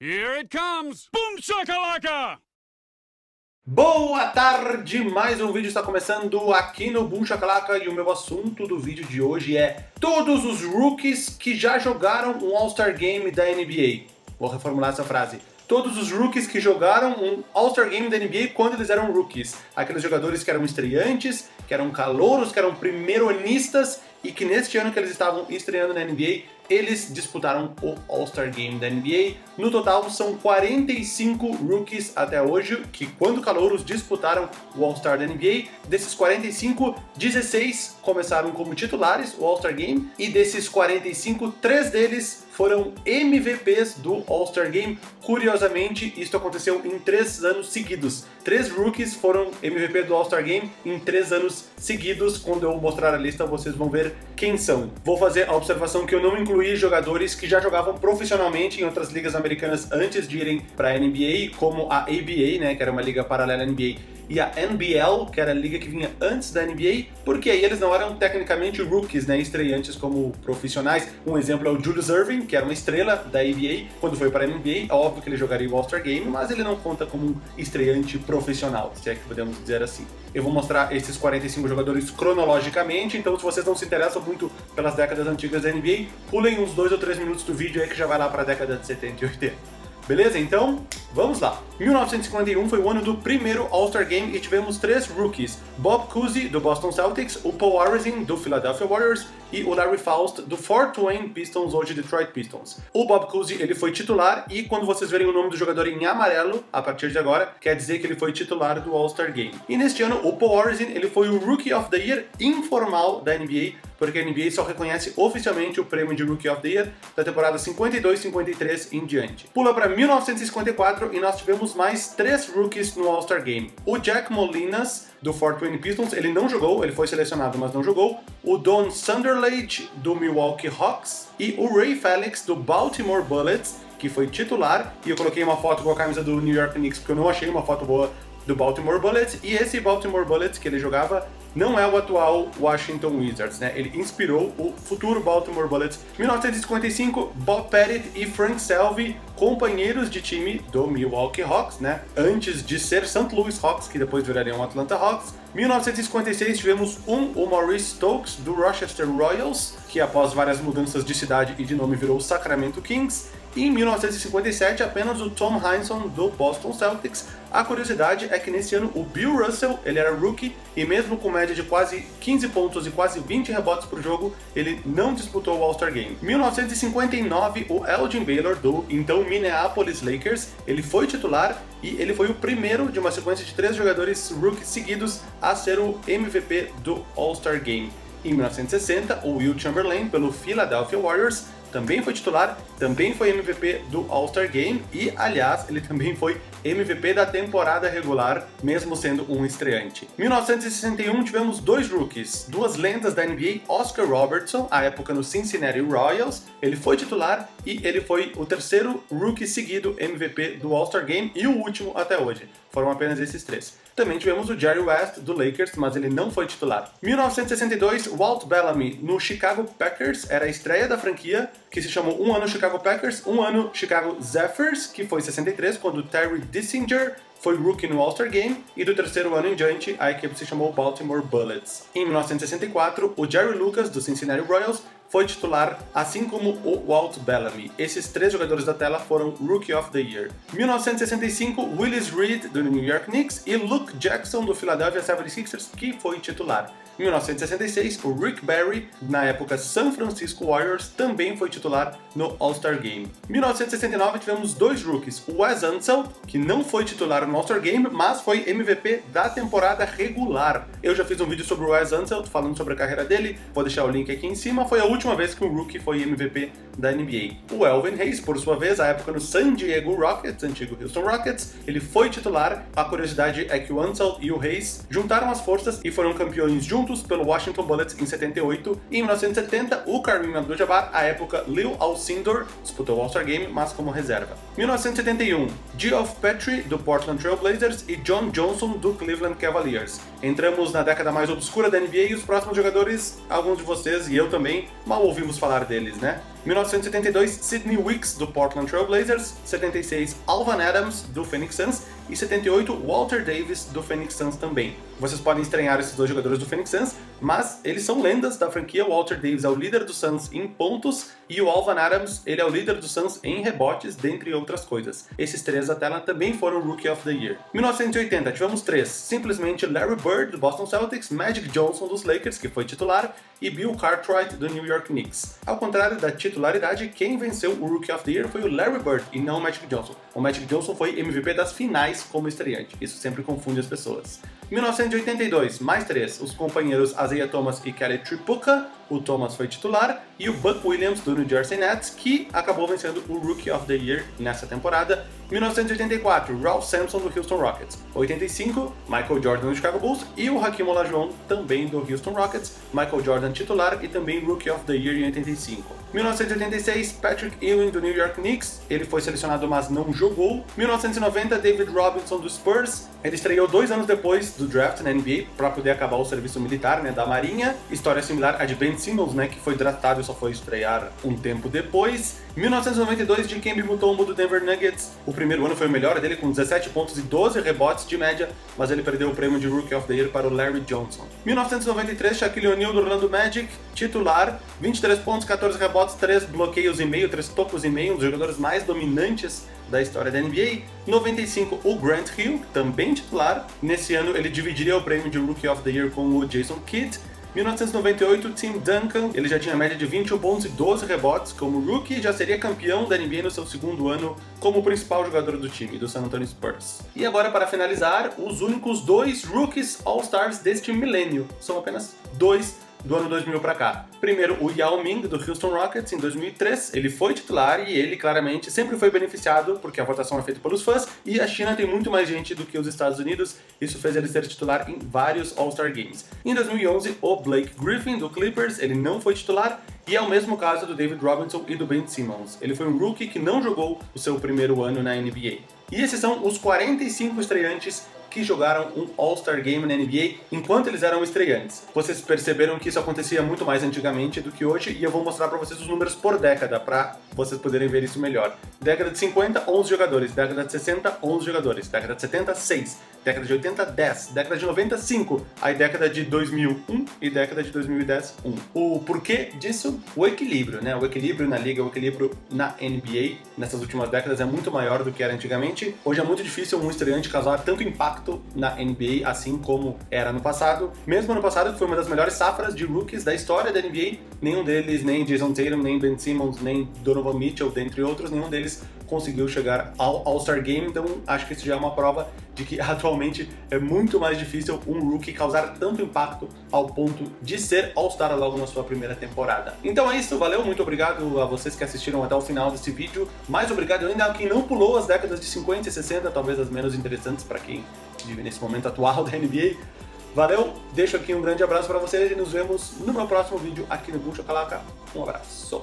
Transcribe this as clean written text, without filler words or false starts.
Here it comes! Boom shakalaka! Boa tarde! Mais um vídeo está começando aqui no Boom Shakalaka e o meu assunto do vídeo de hoje é todos os rookies que já jogaram um All-Star Game da NBA. Vou reformular essa frase. Todos os rookies que jogaram um All-Star Game da NBA quando eles eram rookies. Aqueles jogadores que eram estreantes, que eram calouros, que eram primeiro-anistas e que neste ano que eles estavam estreando na NBA, eles disputaram o All-Star Game da NBA. No total, são 45 rookies até hoje, que quando calouros disputaram o All-Star da NBA. Desses 45, 16 começaram como titulares, o All-Star Game, e desses 45, 3 deles foram MVPs do All-Star Game. Curiosamente, isso aconteceu em 3 anos seguidos. 3 rookies foram MVP do All-Star Game em 3 anos seguidos. Quando eu mostrar a lista, vocês vão ver quem são. Vou fazer a observação que eu não incluí jogadores que já jogavam profissionalmente em outras ligas americanas antes de irem para a NBA, como a ABA, né, que era uma liga paralela à NBA, e a NBL, que era a liga que vinha antes da NBA, porque aí eles não eram tecnicamente rookies, né, estreantes como profissionais. Um exemplo é o Julius Erving, que era uma estrela da ABA, quando foi para a NBA, é óbvio que ele jogaria o All-Star Game, mas ele não conta como um estreante profissional, se é que podemos dizer assim. Eu vou mostrar esses 45 jogadores cronologicamente, então se vocês não se interessam muito pelas décadas antigas da NBA, pulem uns 2 ou 3 minutos do vídeo aí que já vai lá para a década de 70 e 80. Beleza? Então, vamos lá. 1951 foi o ano do primeiro All-Star Game e tivemos 3 rookies. Bob Cousy, do Boston Celtics, o Paul Arizin, do Philadelphia Warriors, e o Larry Faust, do Fort Wayne Pistons, hoje Detroit Pistons. O Bob Cousy, ele foi titular, e quando vocês verem o nome do jogador em amarelo, a partir de agora, quer dizer que ele foi titular do All-Star Game. E neste ano, o Paul Arizin, ele foi o Rookie of the Year informal da NBA, porque a NBA só reconhece oficialmente o prêmio de Rookie of the Year da temporada 52-53 em diante. Pula para 1954 e nós tivemos mais 3 rookies no All-Star Game. O Jack Molinas, do Fort Wayne Pistons, ele não jogou, ele foi selecionado, mas não jogou. O Don Sunderland, do Milwaukee Hawks, e o Ray Felix, do Baltimore Bullets, que foi titular, e eu coloquei uma foto com a camisa do New York Knicks, porque eu não achei uma foto boa do Baltimore Bullets, e esse Baltimore Bullets que ele jogava não é o atual Washington Wizards, né? Ele inspirou o futuro Baltimore Bullets. 1955, Bob Pettit e Frank Selby, companheiros de time do Milwaukee Hawks, né? Antes de ser St. Louis Hawks, que depois virariam Atlanta Hawks. 1956 tivemos o Maurice Stokes, do Rochester Royals, que após várias mudanças de cidade e de nome virou o Sacramento Kings. E em 1957, apenas o Tom Heinsohn, do Boston Celtics. A curiosidade é que nesse ano o Bill Russell, ele era rookie, e mesmo com média de quase 15 pontos e quase 20 rebotes por jogo, ele não disputou o All-Star Game. 1959, o Elgin Baylor, do então Minneapolis Lakers, ele foi titular e ele foi o primeiro de uma sequência de 3 jogadores rookies seguidos a ser o MVP do All-Star Game. Em 1960, o Will Chamberlain, pelo Philadelphia Warriors, também foi titular, também foi MVP do All-Star Game e, aliás, ele também foi MVP da temporada regular, mesmo sendo um estreante. Em 1961 tivemos 2 rookies, 2 lendas da NBA, Oscar Robertson, à época no Cincinnati Royals, ele foi titular e ele foi o terceiro rookie seguido MVP do All-Star Game e o último até hoje. Foram apenas esses 3. Também tivemos o Jerry West, do Lakers, mas ele não foi titular. 1962, Walt Bellamy, no Chicago Packers, era a estreia da franquia, que se chamou um ano Chicago Packers, um ano Chicago Zephyrs, que foi 63, quando Terry Dissinger foi rookie no All-Star Game, e do terceiro ano em diante, a equipe se chamou Baltimore Bullets. Em 1964, o Jerry Lucas, do Cincinnati Royals, foi titular, assim como o Walt Bellamy. Esses 3 jogadores da tela foram Rookie of the Year. 1965, Willis Reed, do New York Knicks, e Luke Jackson, do Philadelphia 76ers, que foi titular. Em 1966, o Rick Barry, na época San Francisco Warriors, também foi titular no All-Star Game. Em 1969 tivemos 2 rookies, o Wes Unseld, que não foi titular no All-Star Game, mas foi MVP da temporada regular. Eu já fiz um vídeo sobre o Wes Unseld, falando sobre a carreira dele, vou deixar o link aqui em cima. Foi a última vez que um rookie foi MVP da NBA. O Elvin Hayes, por sua vez, à época no San Diego Rockets, antigo Houston Rockets, ele foi titular. A curiosidade é que o Unseld e o Hayes juntaram as forças e foram campeões juntos pelo Washington Bullets em 78, e em 1970 o Kareem Abdul-Jabbar, à época Lil Alcindor, disputou o All-Star Game, mas como reserva. 1971, Geoff Petrie, do Portland Trail Blazers, e John Johnson, do Cleveland Cavaliers. Entramos na década mais obscura da NBA e os próximos jogadores, alguns de vocês e eu também, mal ouvimos falar deles, né? 1972, Sidney Wicks, do Portland Trail Blazers. 76, Alvan Adams, do Phoenix Suns. E 78, Walter Davis, do Phoenix Suns também. Vocês podem estranhar esses dois jogadores do Phoenix Suns, mas eles são lendas da franquia. O Walter Davis é o líder do Suns em pontos e o Alvan Adams, ele é o líder do Suns em rebotes, dentre outras coisas. Esses três da tela também foram Rookie of the Year. 1980, tivemos três. Simplesmente Larry Bird, do Boston Celtics, Magic Johnson, dos Lakers, que foi titular, e Bill Cartwright, do New York Knicks. Ao contrário da titularidade, quem venceu o Rookie of the Year foi o Larry Bird e não o Magic Johnson. O Magic Johnson foi MVP das finais como estreante. Isso sempre confunde as pessoas. 1982, mais três, os companheiros Isaiah Thomas e Kelly Tripucka. O Thomas foi titular, e o Buck Williams, do New Jersey Nets, que acabou vencendo o Rookie of the Year nessa temporada. 1984, Ralph Sampson, do Houston Rockets. 85, Michael Jordan, do Chicago Bulls, e o Hakeem Olajuwon, também do Houston Rockets. Michael Jordan titular e também Rookie of the Year em 85. 1986, Patrick Ewing, do New York Knicks. Ele foi selecionado, mas não jogou. 1990, David Robinson, do Spurs. Ele estreou 2 anos depois do draft na NBA para poder acabar o serviço militar, da Marinha. História similar à de Ben Simmons, que foi draftado e só foi estrear um tempo depois. 1992, Dikembe Mutombo, do Denver Nuggets. O primeiro ano foi o melhor dele, com 17 pontos e 12 rebotes de média, mas ele perdeu o prêmio de Rookie of the Year para o Larry Johnson. 1993, Shaquille O'Neal, do Orlando Magic, titular, 23 pontos, 14 rebotes, 3 bloqueios e meio, 3 tocos e meio, um dos jogadores mais dominantes da história da NBA. 95, o Grant Hill, também titular. Nesse ano ele dividiria o prêmio de Rookie of the Year com o Jason Kidd. 1998, Tim Duncan, ele já tinha média de 21 pontos e 12 rebotes como rookie e já seria campeão da NBA no seu segundo ano como principal jogador do time, do San Antonio Spurs. E agora, para finalizar, os únicos 2 rookies All-Stars deste milênio. São apenas 2 do ano 2000 para cá. Primeiro, o Yao Ming, do Houston Rockets, em 2003. Ele foi titular e ele, claramente, sempre foi beneficiado, porque a votação é feita pelos fãs, e a China tem muito mais gente do que os Estados Unidos. Isso fez ele ser titular em vários All-Star Games. Em 2011, o Blake Griffin, do Clippers, ele não foi titular, e é o mesmo caso do David Robinson e do Ben Simmons. Ele foi um rookie que não jogou o seu primeiro ano na NBA. E esses são os 45 estreantes que jogaram um All-Star Game na NBA enquanto eles eram estreantes. Vocês perceberam que isso acontecia muito mais antigamente do que hoje, e eu vou mostrar para vocês os números por década, para vocês poderem ver isso melhor. Década de 50, 11 jogadores. Década de 60, 11 jogadores. Década de 70, 6. Década de 80, 10. Década de 90, 5. Aí década de 2000, 1. E década de 2010, 1. O porquê disso? O equilíbrio, O equilíbrio na liga, o equilíbrio na NBA, nessas últimas décadas, é muito maior do que era antigamente. Hoje é muito difícil um estreante causar tanto impacto na NBA, assim como era no passado. Mesmo no passado, que foi uma das melhores safras de rookies da história da NBA, nenhum deles, nem Jason Tatum, nem Ben Simmons, nem Donovan Mitchell, dentre outros, nenhum deles conseguiu chegar ao All-Star Game. Então acho que isso já é uma prova de que atualmente é muito mais difícil um rookie causar tanto impacto ao ponto de ser All-Star logo na sua primeira temporada. Então é isso, valeu, muito obrigado a vocês que assistiram até o final desse vídeo. Mais obrigado ainda a quem não pulou as décadas de 50 e 60, talvez as menos interessantes para quem vive nesse momento atual da NBA. Valeu, deixo aqui um grande abraço para vocês e nos vemos no meu próximo vídeo aqui no Boom Shakalaka. Um abraço.